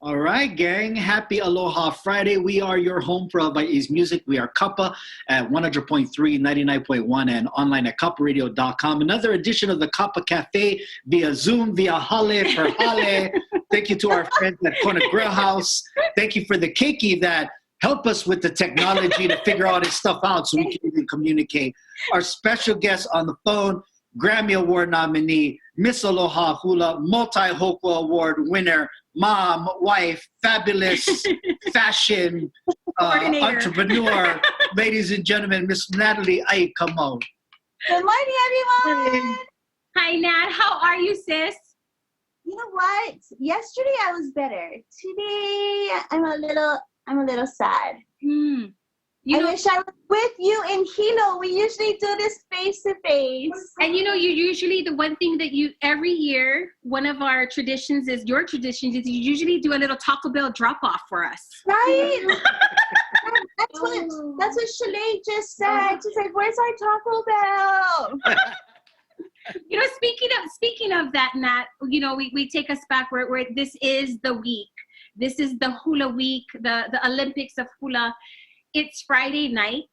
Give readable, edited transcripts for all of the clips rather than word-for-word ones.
All right, gang. Happy Aloha Friday. We are your home for Hawaii's music. We are Kapa at 100.3, 99.1, and online at kaparadio.com. Another edition of the Kapa Cafe via Zoom, via Hale for Hale. Thank you to our friends at Kona Grill House. Thank you for the keiki that help us with the technology to figure all this stuff out so we can even communicate. Our special guest on the phone, Grammy Award nominee, Miss Aloha Hula, multi-Hokua Award winner, mom, wife, fabulous fashion entrepreneur, ladies and gentlemen, Miss Natalie Kamauu. Good morning, everyone. Hi, Nat. How are you, sis? You know what? Yesterday I was better. Today I'm a little sad. I wish I was with you in Hilo. We usually do this face to face. And you usually, the one thing that every year, one of our traditions is, your traditions is, you usually do a little Taco Bell drop off for us. Right? that's what Shalay just said. She's like, "Where's our Taco Bell?" Speaking of that, Nat, we take us back where this is the week. This is the hula week, the Olympics of hula. It's Friday night.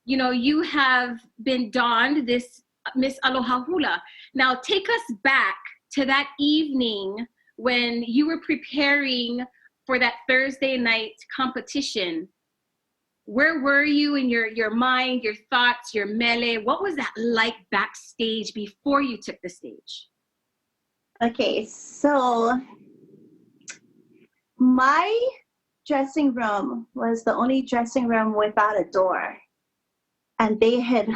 You have been donned this Miss Aloha Hula. Now take us back to that evening when you were preparing for that Thursday night competition. Where were you in your mind, your thoughts, your mele? What was that like backstage before you took the stage? Okay, so my dressing room was the only dressing room without a door. And they had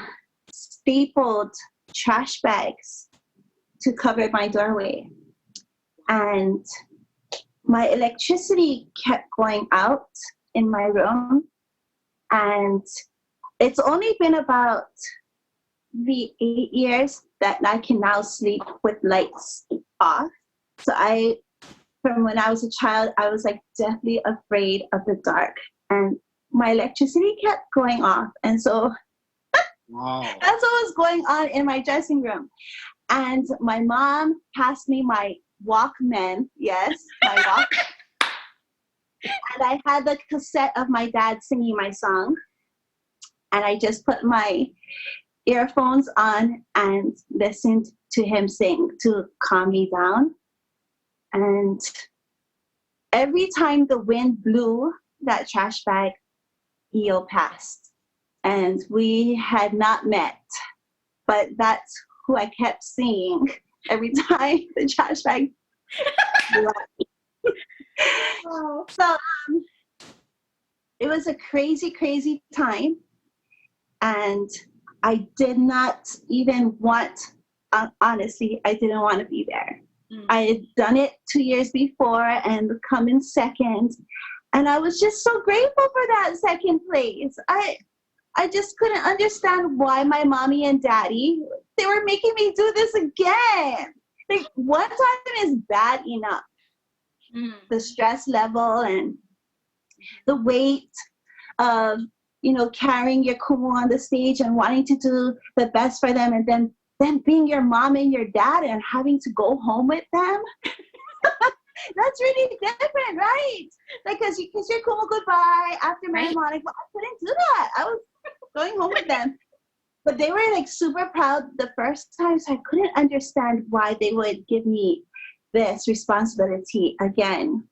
stapled trash bags to cover my doorway. And my electricity kept going out in my room. And it's only been about the 8 years that I can now sleep with lights off. So from when I was a child, I was like deathly afraid of the dark, and my electricity kept going off. And so wow. That's what was going on in my dressing room. And my mom passed me my Walkman. Yes, my Walkman. And I had the cassette of my dad singing my song. And I just put my earphones on and listened to him sing to calm me down. And every time the wind blew that trash bag, EO passed. And we had not met, but that's who I kept seeing every time the trash bag blew up. So it was a crazy, crazy time. And I did not even want, honestly, I didn't want to be there. I had done it 2 years before and come in second. And I was just so grateful for that second place. I just couldn't understand why my mommy and daddy, they were making me do this again. Like, one time is bad enough. The stress level and the weight of, carrying your kumu on the stage and wanting to do the best for them, and then being your mom and your dad and having to go home with them. That's really different, right? Like, because you kiss your kumu goodbye after Marimonic, but I couldn't do that. I was going home with them. But they were like super proud the first time, so I couldn't understand why they would give me this responsibility again.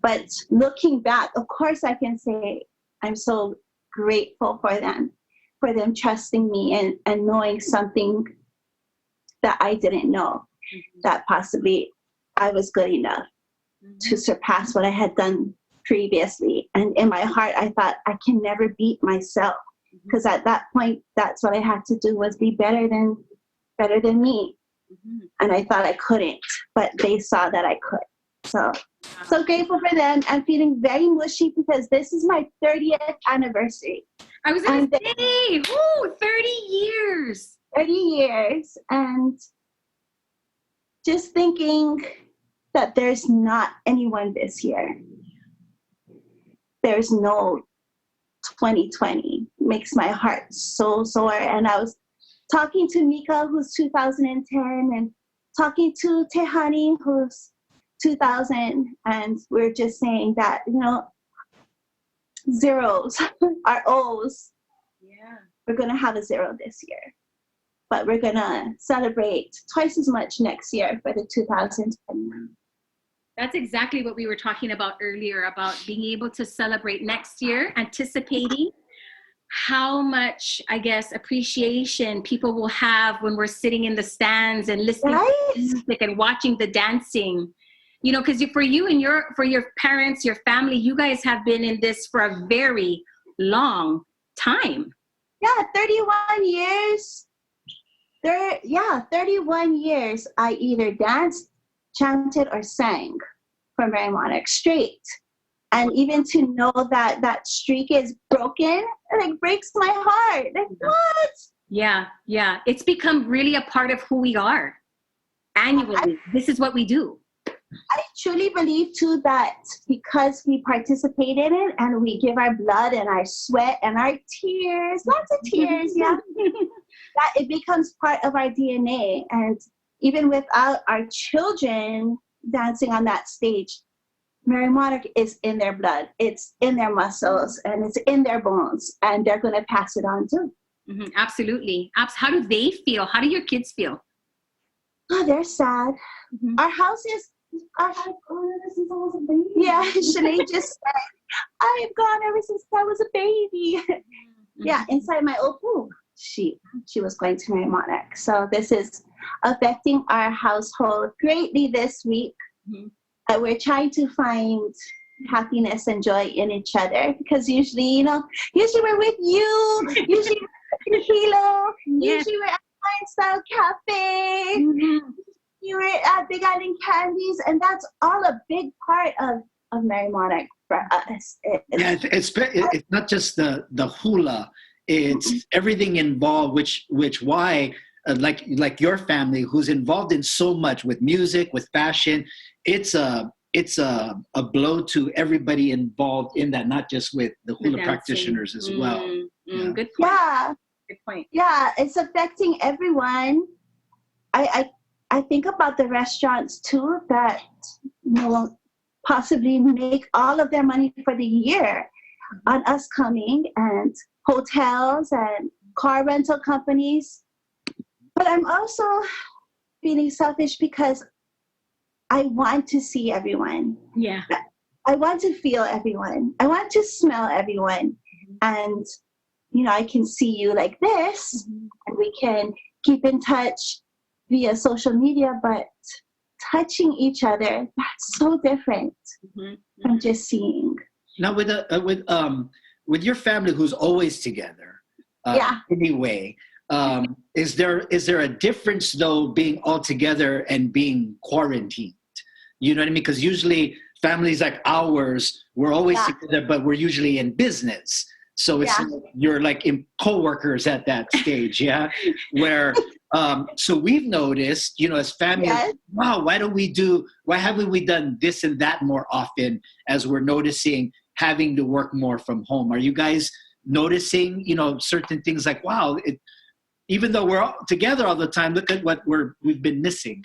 But looking back, of course I can say I'm so grateful for them trusting me and knowing something that I didn't know, that possibly I was good enough to surpass what I had done previously. And in my heart, I thought I can never beat myself, because at that point, that's what I had to do, was be better than me. And I thought I couldn't, but they saw that I could. So grateful for them. I'm feeling very mushy because this is my 30th anniversary. I was going to say, 30 years. 30 years. And just thinking that there's not anyone this year. There's no 2020. Makes my heart so sore. And I was talking to Mika, who's 2010, and talking to Tehani, who's 2,000, and we're just saying that, zeros are O's. Yeah. We're going to have a zero this year, but we're going to celebrate twice as much next year for the 2021. That's exactly what we were talking about earlier, about being able to celebrate next year, anticipating how much, I guess, appreciation people will have when we're sitting in the stands and listening to music and watching the dancing. Because for you and for your parents, your family, you guys have been in this for a very long time. Yeah, 31 years. 31 years I either danced, chanted, or sang for Mary Monarch straight. And even to know that streak is broken, it breaks my heart. Like, what? Yeah. It's become really a part of who we are. Annually, this is what we do. I truly believe, too, that because we participate in it and we give our blood and our sweat and our tears, lots of tears, that it becomes part of our DNA. And even without our children dancing on that stage, Mary Monarch is in their blood, it's in their muscles, and it's in their bones, and they're going to pass it on too. Mm-hmm. Absolutely. How do they feel? How do your kids feel? Oh, they're sad. Mm-hmm. Our house is, I've gone ever since I was a baby. Yeah, Shanae just said, I've gone ever since I was a baby. Mm-hmm. Yeah, inside my old pool, she was going to Mary Monarch. So this is affecting our household greatly this week. Mm-hmm. We're trying to find happiness and joy in each other, because usually we're with you, usually we're at Hilo, usually we're at Hawaiian Style Cafe, you were at Big Island Candies, and that's all a big part of Mary Monarch for us. It's not just the hula, it's everything involved, which why like your family, who's involved in so much with music, with fashion, it's a blow to everybody involved in that, not just with the hula practitioners as well. Yeah. Good point. Yeah. Good point. Yeah, it's affecting everyone. I think about the restaurants too that will possibly make all of their money for the year on us coming, and hotels and car rental companies. But I'm also feeling selfish because I want to see everyone. Yeah. I want to feel everyone. I want to smell everyone. And, I can see you like this, and we can keep in touch via social media, but touching each other, that's so different from just seeing. Now with your family, who's always together, anyway, is there a difference though being all together and being quarantined? You know what I mean? Because usually families like ours, we're always together, but we're usually in business. So it's you're like in co-workers at that stage, where so we've noticed, as families, wow, why haven't we done this and that more often, as we're noticing having to work more from home? Are you guys noticing, certain things like, wow, even though we're all together all the time, look at what we've been missing?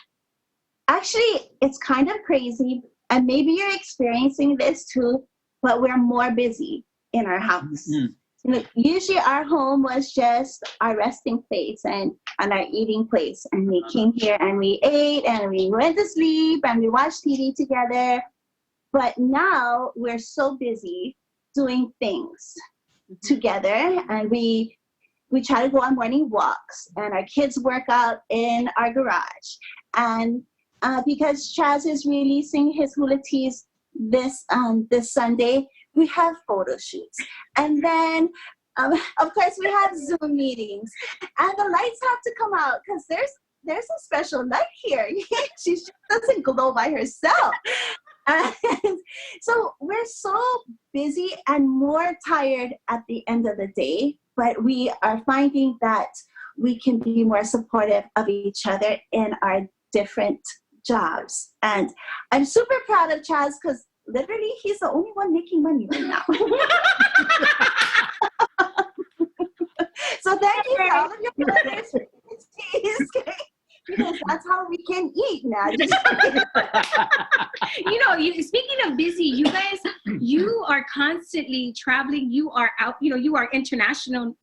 Actually, it's kind of crazy, and maybe you're experiencing this too, but we're more busy in our house. Mm-hmm. Usually our home was just our resting place and our eating place, and we came here and we ate and we went to sleep and we watched TV together. But now we're so busy doing things together, and we try to go on morning walks, and our kids work out in our garage. And because Chaz is releasing his hula tees this Sunday, we have photo shoots. And then, of course, we have Zoom meetings. And the lights have to come out because there's a special light here. She just doesn't glow by herself. And so we're so busy and more tired at the end of the day, but we are finding that we can be more supportive of each other in our different jobs. And I'm super proud of Chaz because literally he's the only one making money right now. So thank you to all of your brothers. Because that's how we can eat now. Speaking of busy, you guys, you are constantly traveling. You are out. You are internationally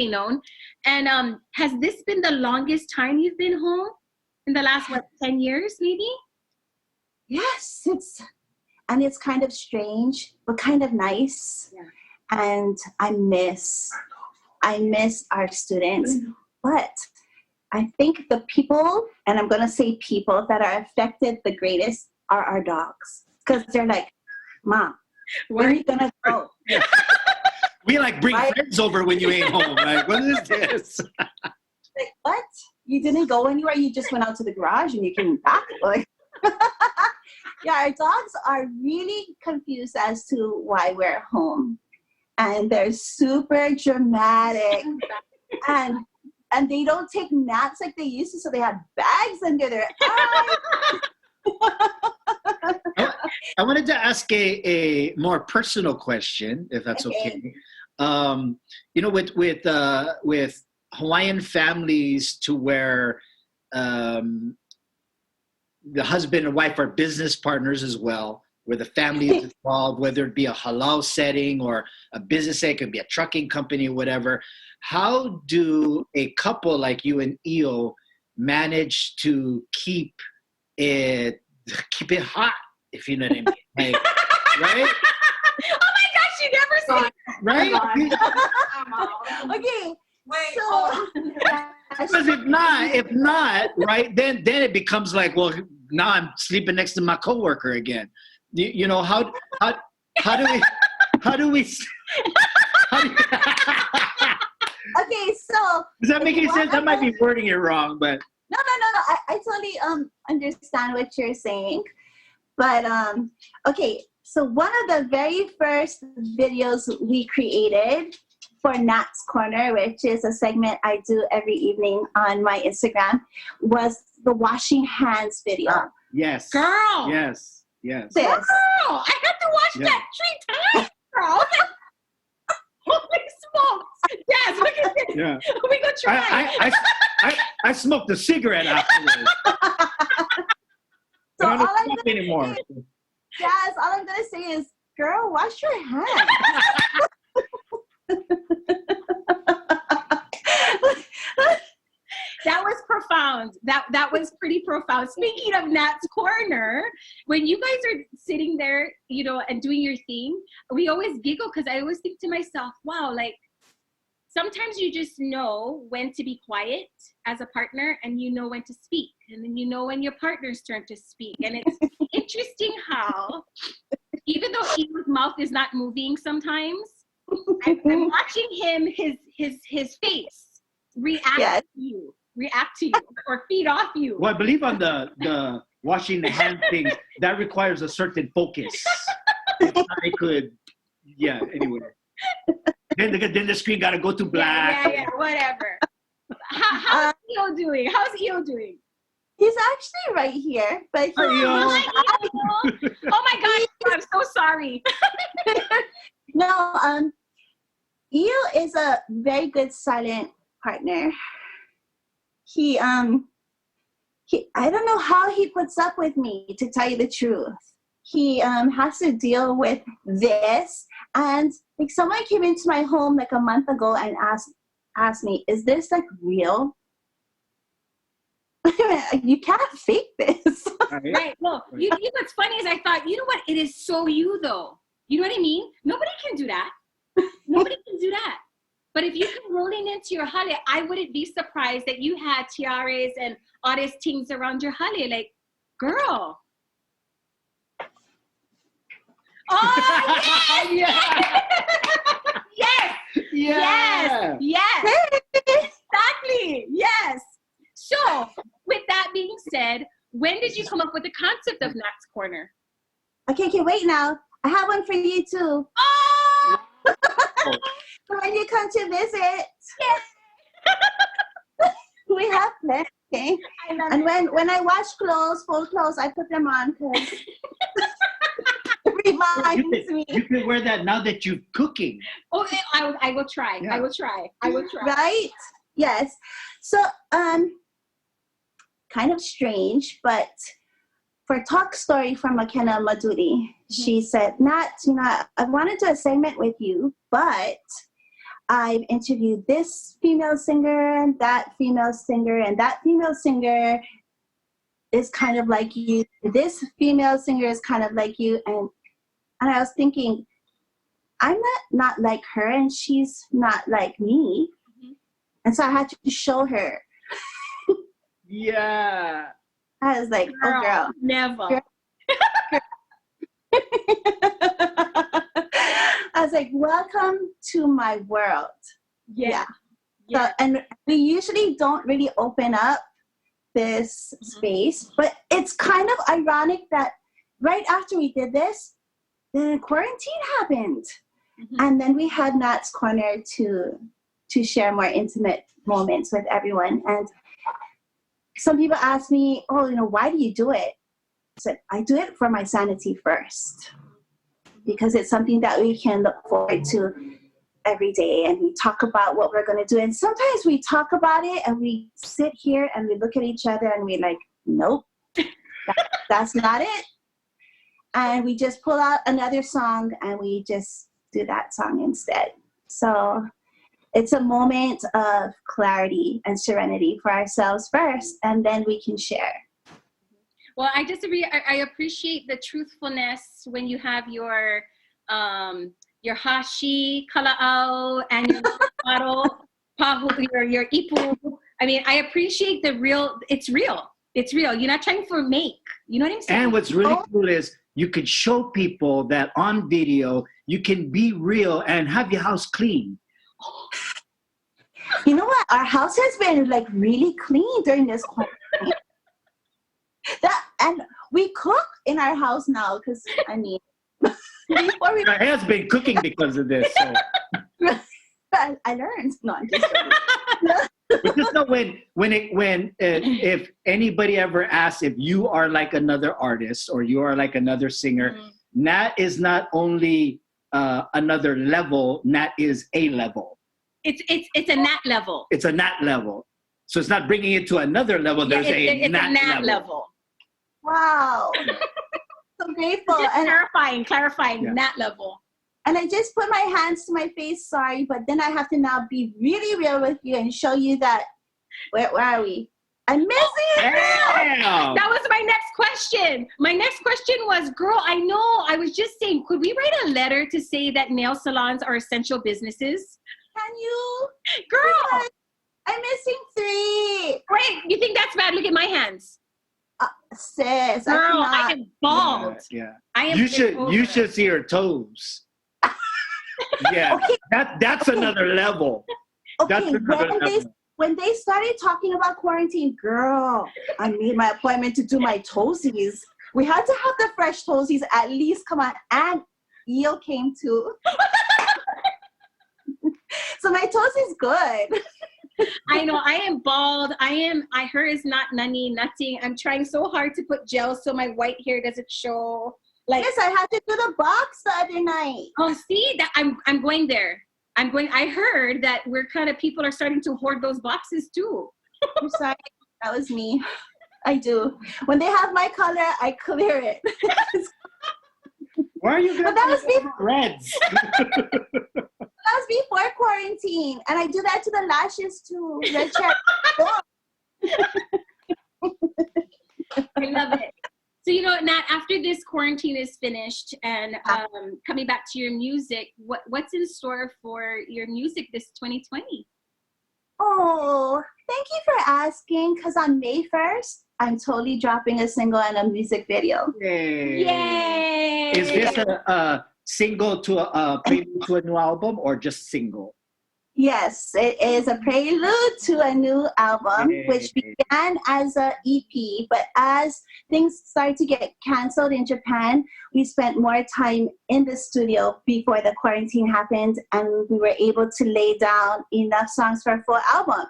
known. And has this been the longest time you've been home in the last 10 years, maybe? Yes, it's kind of strange, but kind of nice. Yeah. And I miss our students, but I think the people, and I'm going to say people that are affected the greatest are our dogs. Because they're like, Mom, where are you going to go? Yeah. We bring friends over when you ain't home. Like, what is this? Like, what? You didn't go anywhere? You just went out to the garage and you came back? Like, yeah, our dogs are really confused as to why we're home. And they're super dramatic. And they don't take naps like they used to, so they have bags under their eyes. I wanted to ask a more personal question, if that's okay. With Hawaiian families to where the husband and wife are business partners as well, where the family is involved, whether it be a halal setting or a business setting, it could be a trucking company or whatever. How do a couple like you and Io manage to keep it hot, if you know what I mean? Like, right? Oh my gosh, you never say that. Right? Okay. Wait. So, Because if not, right, then it becomes like, well, now I'm sleeping next to my coworker again. How do we okay, so does that make any sense? I might be wording it wrong, but no. I totally understand what you're saying. But okay, so one of the very first videos we created for Nat's Corner, which is a segment I do every evening on my Instagram, was the washing hands video. yes. Girl. Yes. This. Girl, I had to watch that 3 times, girl. Holy smokes. Yes, look at this. Yeah. We go try. I smoked a cigarette afterwards. So I all don't I'm smoke gonna anymore. say, yes, all I'm gonna say is, girl, wash your hands. That was profound. That was pretty profound. Speaking of Nat's Corner, when you guys are sitting there, and doing your thing, we always giggle because I always think to myself, wow, like sometimes you just know when to be quiet as a partner and you know when to speak. And then when your partner's turn to speak. And it's interesting how, even though Eva's mouth is not moving sometimes, I'm watching him, his face react to you or feed off you. Well, I believe on the washing the hand thing, that requires a certain focus. I could, anyway. Then the screen got to go to black. Yeah, whatever. How's Io doing? He's actually right here, but Oh my gosh, I'm so sorry. no, Io is a very good silent partner. He I don't know how he puts up with me, to tell you the truth. He has to deal with this, and like someone came into my home like a month ago and asked me, "Is this like real?" You can't fake this. Right. Well, you know what's funny is I thought, you know what? It is so you though. You know what I mean? Nobody can do that. Nobody can do that. But if you come rolling into your hale, I wouldn't be surprised that you had tiaras and all these things around your hale. Like, girl. Oh, yes! Yes! Yeah. Yes! Exactly! Yes! So, with that being said, when did you come up with the concept of Nat's Corner? Okay, wait now. I have one for you too. Oh! When you come to visit, we have plenty. Okay? And when I wash clothes, full clothes, I put them on because it reminds me. You can wear that now that you're cooking. Oh, I will try. Yeah. I will try. Right? Yes. So kind of strange, but for Talk Story from McKenna Maduri, she said, Nat, I want to do a segment with you, but I've interviewed this female singer and that female singer, and that female singer is kind of like you. This female singer is kind of like you. And I was thinking, I'm not like her, and she's not like me. And so I had to show her. Yeah. I was like, girl, oh, girl. Never. Girl. I was like, welcome to my world. Yeah. So, and we usually don't really open up this space, but it's kind of ironic that right after we did this, the quarantine happened. And then we had Nat's Corner to share more intimate moments with everyone. And some people ask me, oh, why do you do it? I said, I do it for my sanity first, because it's something that we can look forward to every day, and we talk about what we're going to do. And sometimes we talk about it and we sit here and we look at each other and we're like, nope, that's not it. And we just pull out another song and we just do that song instead. So it's a moment of clarity and serenity for ourselves first, and then we can share. Well, I disagree. I appreciate the truthfulness when you have your hashi, kala'au, and your paru, pahu, your ipu. I mean, I appreciate the real. It's real. It's real. You're not trying for make. You know what I'm saying? And what's really cool is you could show people that on video you can be real and have your house clean. You know what? Our house has been like really clean during this quarantine. And we cook in our house now because before we I has been cooking because of this. So. I learned. No, I'm just joking. But just know if anybody ever asks if you are like another artist or you are like another singer, Nat is not only another level. Nat is a level. It's a Nat level. It's a Nat level. So it's not bringing it to another level. There's it's Nat a Nat level. Wow. So grateful. Just and clarifying Nat level. And I just put my hands to my face, sorry, but then I have to now be really real with you and show you that, where are we? I'm missing it. That was my next question. My next question was, girl, I know, I was just saying, could we write a letter to say that nail salons are essential businesses? Can you? Girl. I'm missing 3. Wait, you think that's bad? Look at my hands. Sis, girl, I am bald. Yeah. I am. You should see her toes. Yeah, okay. That's another level. Okay, that's another level. When they started talking about quarantine, girl, I made my appointment to do my toesies. We had to have the fresh toesies at least come on, and Eel came too. So my toes is good. I know, I am bald. Her is not nothing. I'm trying so hard to put gel so my white hair doesn't show. Like, yes, I had to do the box the other night. Oh, see, that I'm going there. I heard that people are starting to hoard those boxes too. I'm sorry, that was me. I do. When they have my color, I clear it. Why are you but that was reds? That was before quarantine, and I do that to the lashes too. Red check. I love it. So, Nat, after this quarantine is finished and coming back to your music, what's in store for your music this 2020? Oh, thank you for asking, because on May 1st, I'm totally dropping a single and a music video. Yay! Is this a single to a prelude to a new album, or just single? Yes, it is a prelude to a new album, which began as an EP, but as things started to get canceled in Japan, we spent more time in the studio before the quarantine happened, and we were able to lay down enough songs for a full album.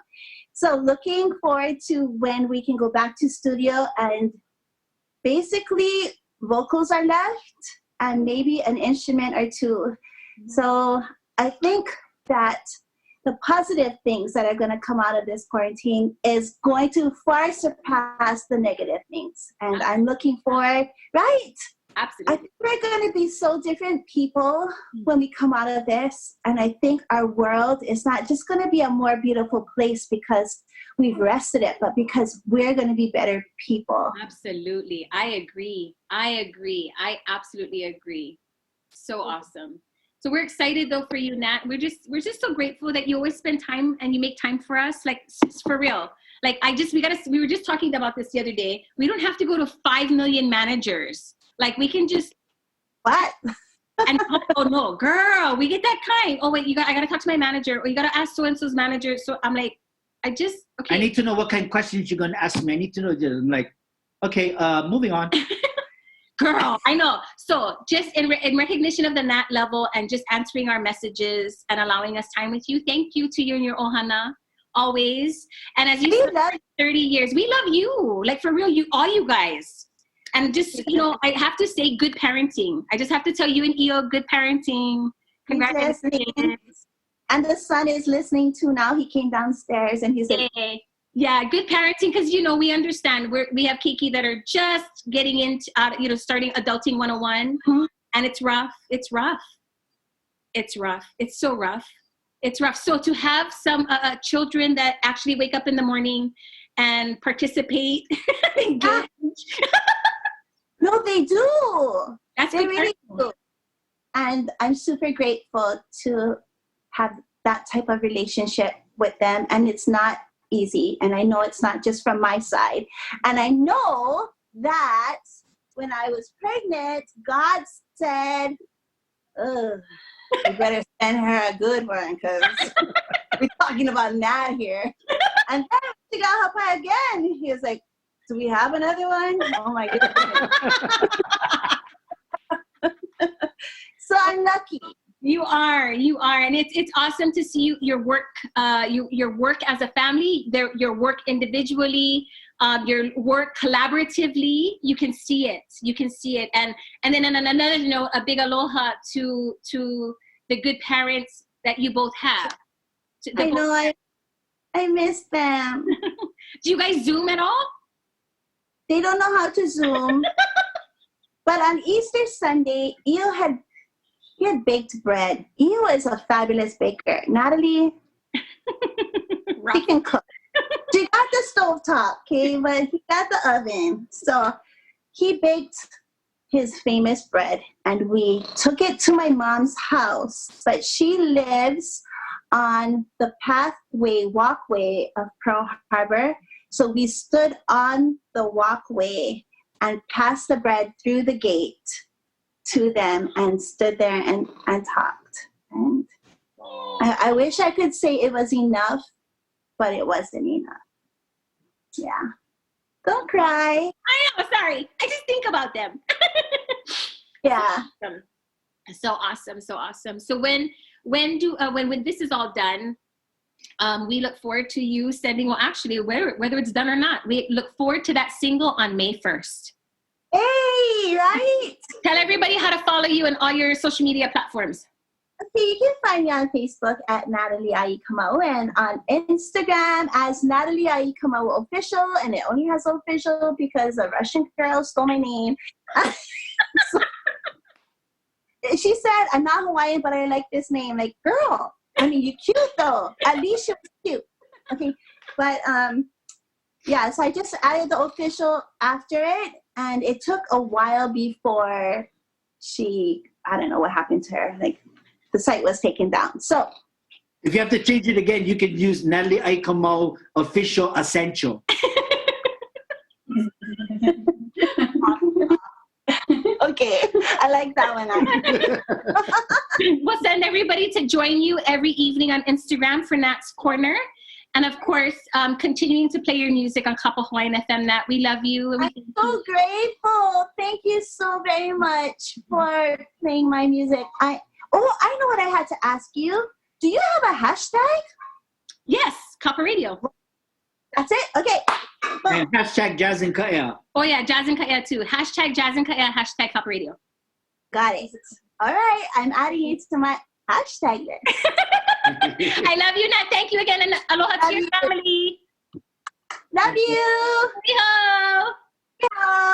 So looking forward to when we can go back to studio, and basically vocals are left and maybe an instrument or two. So I think that the positive things that are going to come out of this quarantine is going to far surpass the negative things. And I'm looking forward, right? Absolutely. I think we're going to be so different people when we come out of this. And I think our world is not just going to be a more beautiful place because we've rested it, but because we're going to be better people. Absolutely. I agree. I absolutely agree. So awesome. So we're excited though for you, Nat. We're just so grateful that you always spend time and you make time for us. Like, for real. Like, we were just talking about this the other day. We don't have to go to 5 million managers. Like, we can just, what? And oh no, girl, we get that kind. Oh wait, I gotta talk to my manager, or you gotta ask so-and-so's manager. So I'm like, okay. I need to know what kind of questions you're gonna ask me. I need to know. I'm like, okay, moving on. Girl, I know. So just in recognition of the Nat level and just answering our messages and allowing us time with you. Thank you to you and your ohana always. And as you said, 30 years, we love you. Like, for real, all you guys. And just, I have to say good parenting. I just have to tell you and Io, good parenting. Congratulations. And the son is listening too now. He came downstairs and he's like, yeah, good parenting, because we understand we have Kiki that are just getting into starting adulting 101, and it's rough. It's so rough. So to have some children that actually wake up in the morning and participate, no, they do. They really do. And I'm super grateful to have that type of relationship with them, and it's not easy, and I know it's not just from my side. And I know that when I was pregnant, God said, you better send her a good one, because we're talking about Nat here. And then she got her pie again. He was like, do we have another one? Oh my goodness. So I'm lucky. You are, and it's awesome to see your work, your work as a family, your work individually, your work collaboratively. You can see it, and then on another note, a big aloha to the good parents that you both have. I know, I miss them. Do you guys Zoom at all? They don't know how to Zoom, but on Easter Sunday, he had baked bread. He was a fabulous baker. Natalie, she can cook. She got the stovetop, okay, but he got the oven. So he baked his famous bread, and we took it to my mom's house. But she lives on the walkway of Pearl Harbor. So we stood on the walkway and passed the bread through the gate to them and stood there and talked. And I wish I could say it was enough, but it wasn't enough. Yeah. Don't cry. I know, sorry. I just think about them. Yeah. So awesome. So when this is all done, we look forward to you sending, whether it's done or not, we look forward to that single on May 1st. Hey, right? Tell everybody how to follow you on all your social media platforms. Okay, you can find me on Facebook at Natalie Ai Kamauu, and on Instagram as Natalie Ai Kamauu Official, and it only has official because a Russian girl stole my name. So, she said, I'm not Hawaiian, but I like this name. Like, girl, I mean, you're cute though. At least you're cute. Okay, but yeah, so I just added the official after it, and it took a while before I don't know what happened to her. Like, the site was taken down. So if you have to change it again, you can use Natalie Ai Kamauu Official Essential. Okay, I like that one. We'll send everybody to join you every evening on Instagram for Nat's Corner. And of course, continuing to play your music on Kapa Hawaiian FM, Nat. We love you. I'm so grateful. Thank you so very much for playing my music. I know what I had to ask you. Do you have a hashtag? Yes, Kapa Radio. That's it? Okay. And hashtag Jazz and Kaya. Oh yeah, Jazz and Kaya too. Hashtag Jazz and Kaya, hashtag Kapa Radio. Got it. All right, I'm adding it to my hashtag list. I love you, Nat. Thank you again, and aloha to your family. Love you. Riho. Ciao.